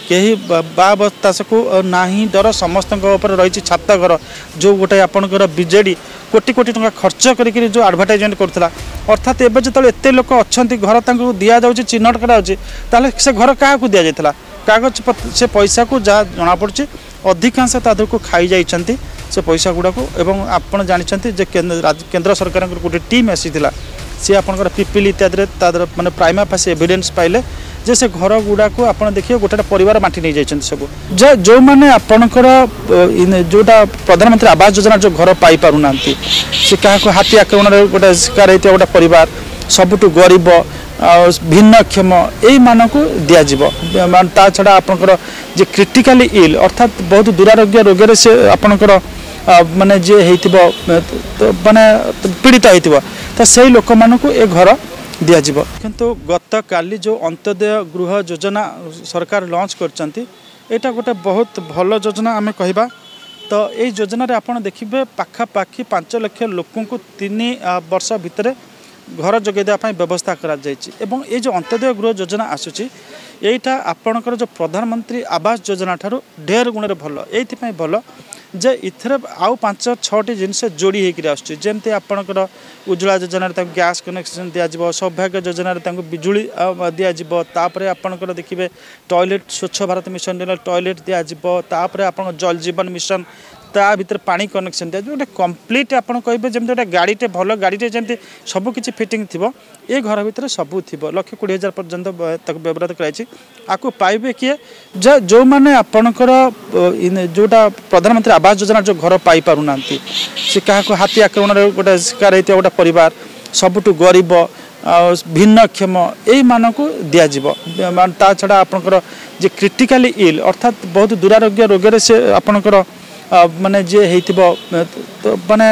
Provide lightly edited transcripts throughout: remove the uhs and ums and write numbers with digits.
कहीं बाबतास को नाही डर समस्त रही छात घर जो गोटे आपंकर बीजेडी कोटी कोटी टंका खर्च करके जो आडभटाइजमेंट करूला अर्थात एवं जो एत लोक अच्छा घर दि जाऊँगी चिन्हट कराला से घर क्या दि जाता कागज से पैसा को जहाँ जमापड़ी अधिकांश तादर को खाई जाइए से पैसा गुड़ाक एवं आप जानते केंद्र सरकार गोटे टीम आसीला सी आपंकर पिपिल इत्यादि माने प्राइमा फासी एविडेंस पाइले जे से घर गुड़ा को आप देखिए गोटे परिवार बांटी नहीं जाइए सब जो मैंने आपणकर जोटा प्रधानमंत्री आवास योजना जो घर पाई पारना से क्या हाथी आक्रमण गोटे शिकार होता गोटे परिवार सबुठ गरीब भिन्नक्षम यही मानक दिज्व ता छड़ा आपणकर जे क्रिटिकाली इल अर्थात बहुत दुरारोग्य रोग से आपणकर माने जे माने पीड़ित होता तो से लोक मानक ए घर दिज्व किंतु गत काली जो अंत्योदय गृह योजना सरकार लॉन्च करटा गोटे बहुत भल योजना आम कहवा तो ये योजना आप देखिए पाखापाखि 5 लाख लोक 3 वर्ष भितर घर जगह देवाई व्यवस्था कर जो अंत्योदय गृह योजना आसूची यहीटा आपणकर जो प्रधानमंत्री आवास योजना ठारू ढेर गुण भल ये भल जे इथर आउ 5-6टी जिनस जोड़ी होकर आसमती आपणकर उज्ज्वला योजना गैस कनेक्शन दिज्व सौभाग्य योजना बिजुली दिज्व तापर आपणकर देखिए टॉयलेट स्वच्छ भारत मिशन टॉयलेट दिज्व तापर आप जल जीवन मिशन ता भीतर पानी कनेक्शन दिया गोटे कंप्लीट आप कहे जमी गोटे गाड़ीटे भल गाड़ीटे जमी सबकि फिटिंग थी ये घर भितर सबू थी 1,20,000 पर्यंत व्यवहार कराई आपको पाइबे किए जो मैंने आपणकर जोटा प्रधानमंत्री आवास योजना जो घर पाई पारना से क्या हाथी आक्रमण गोटे शिकार होता गोटे परिवार सबुठ गरीब भिन्नक्षम यही मानक दिज्व ता छड़ा आपणकर जे क्रिटिकाली इल अर्थात बहुत दुरारोग्य रोग से आपणकर माने जे माने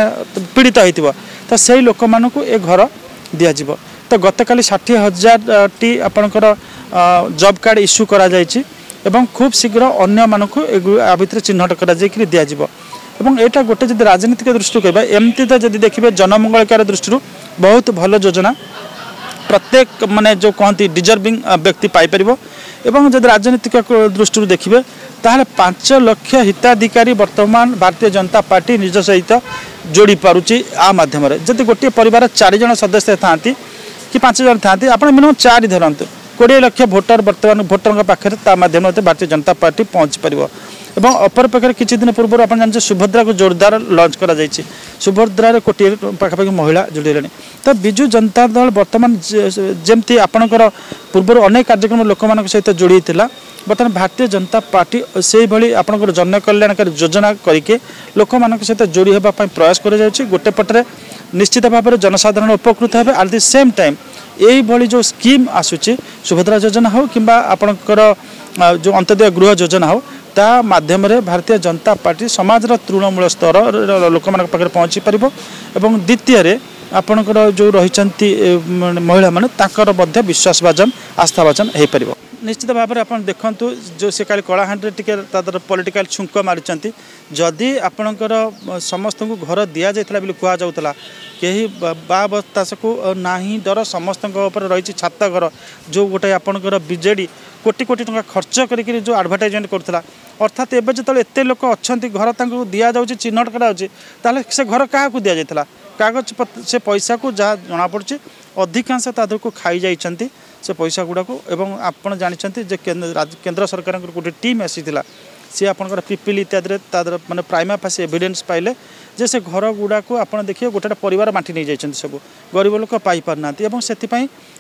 पीड़ित होता तो से लोक मानक ए घर दिज्व तो गतकाली 60,000 टी आपणकर जॉब कार्ड इश्यू करा जायछि एवं खूब शीघ्र अन्य मानक आ भितर चिन्हट करा जायकि दिज्व एवं एटा गोटे जदि राजनीतिक दृष्टि कहबा एमती तो जदि देखिए जनमंगलकार दृष्टि बहुत भल योजना प्रत्येक माने जो कहती डिजर्विंग व्यक्ति पाइपर एवं जब राजनीतिक दृष्टि देखिए ताहले 5 लाख हिताधिकारी वर्तमान भारतीय जनता पार्टी निज सहित जोड़ी पारुची आ माध्यम जदि गोटे परिवार 4 जन सदस्य था कि 5 जन था आप मिनिमम 4 धरतु 20 लाख भोटर वर्तमान भोटर पाखे माध्यम भारतीय जनता पार्टी पहुँच पार एवं अपर पाखे किसी दिन पूर्व आप जानते सुभद्रा को जोरदार लॉन्च करा जायछि सुभद्रा कोटी पाखापाखि महिला जोड़े तो बिजु जनता दल वर्तमान जमती आपणकर पूर्व अनेक कार्यक्रम लोक सहित जोड़ी था बर्तमान भारतीय जनता पार्टी से भाई आपणकर जन कल्याणकारी योजना करके लोक सहित जोड़ी होगापी प्रयास कर गोटे पटरे निश्चित भाव में जनसाधारण उपकृत हे एट द सेम टाइम यही भाई जो स्कीम आसूची सुभद्रा योजना हो कि आपणकर जो अंत्योदय गृह योजना हो ता माध्यम भारतीय जनता पार्टी समाज तृणमूल स्तर लोक पाखे पहुँची पार और द्वितीय आपणकर जो रही महिला माने विश्वासभाजन आस्थाभाजन हो पार निश्चित भाव में आप देखु जो से काली कलाहांडी टे पॉलिटिकल छुंक मारी जदि आपणकर समस्त को घर दि जाता बोली कहला कहीं बाबतास को नाही डर समस्त रही छात घर जो गोटे आपणकर बीजेडी कोटी कोटी टंका खर्च करके जो आडभटाइजमेंट करूला अर्थात एवं जो एत लोक अच्छा घर दि जाऊँगी चिन्हट कराला से घर क्या दि जाता कागज से पैसा को जहाँ जमापड़ी अधिकांश तादर को खाई जाइए से पैसा गुड़ाक एवं आप जानते केंद्र सरकार गोटे टीम आसीला सी आपंकर पिपिल इत्यादि माने प्राइमा फासी एविडेंस पाइले जे से घर गुड़ाक आप देखिए गोटे परिवार बांटी नहीं जाइए सब गरीब लोक पाई पारना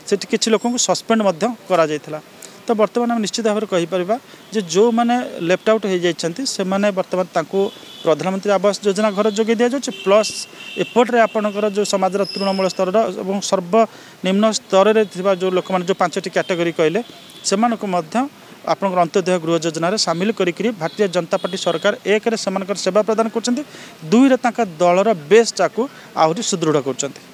से किसी लोक सस्पेंड करा जायथिला तो बर्तमान आम निश्चित भाव में कहीपर जो मैंने लेफ्ट आउट हो जाती से मैंने बर्तमान तांको प्रधानमंत्री आवास योजना घर जोगे दि जाए प्लस एपट्रे आपणकर जो समाज तृणमूल स्तर और सर्वनिम्न स्तर में जो लोक जो 5टी कैटेगरी कहले से आपंकर अंत्योदय गृह योजना सामिल करी भारतीय जनता पार्टी सरकार एक सेवा प्रदान कर 2 दलर बेस टाक आहरी सुदृढ़ कर।